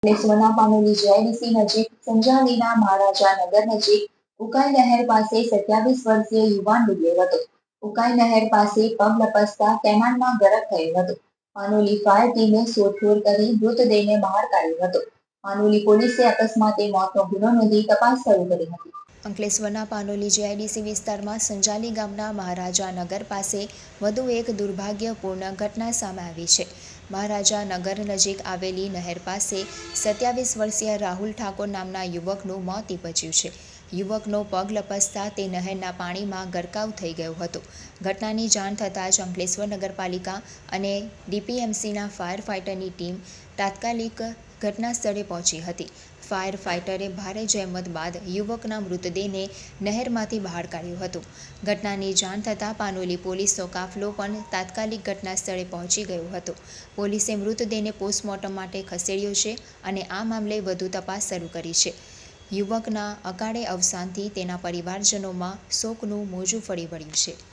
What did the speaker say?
અંકલેશ્વરના પાનોલી જીઆઈડીસી નજીક સંજાલીના મહારાજા નગર નજીક ઉકાઈ નહેર પાસે 27 વર્ષીય યુવાન ડૂબ્યો હતો. ઉકાઈ નહેર પાસે પગ લપસતા કેનાલમાં ગરક થયો હતો. પાનોલી ફાયર ટીમે શોધખોળ કરી મૃતદેહને બહાર કાઢ્યો હતો. પાનોલી પોલીસે અકસ્માતે મોતનો ગુનો નોંધી તપાસ શરૂ કરી હતી. અંકલેશ્વરના પાનોલી જીઆઈડીસી વિસ્તારમાં સંજાલી ગામના મહારાજા નગર પાસે વધુ એક દુર્ભાગ્યપૂર્ણ ઘટના સામે આવી છે. મહારાજા નગર નજીક આવેલી નહેર પાસે 27 વર્ષીય રાહુલ ઠાકોર નામના યુવકનું મોત નીપજ્યું છે. યુવકનો પગ લપસતા તે નહેરના પાણીમાં ગરકાવ થઈ ગયો હતો. ઘટનાની જાણ થતાં જ અંકલેશ્વર નગરપાલિકા અને ડીપીએમસીના ફાયર ફાઇટરની ટીમ તાત્કાલિક ઘટના સ્થળે પહોંચી હતી. ફાયર ફાઇટરે ભારે જહેમત બાદ યુવકના મૃતદેહને નહેરમાંથી બહાર કાઢ્યો હતો. ઘટનાની જાણ થતાં પાનોલી પોલીસનો કાફલો પણ તાત્કાલિક ઘટના સ્થળે પહોંચી ગયો હતો. પોલીસે મૃતદેહને પોસ્ટમોર્ટમ માટે ખસેડ્યો છે અને આ મામલે વધુ તપાસ શરૂ કરી છે. યુવકના અકાળે અવસાનથી તેના પરિવારજનોમાં શોકનું મોજું ફરી વળ્યું છે.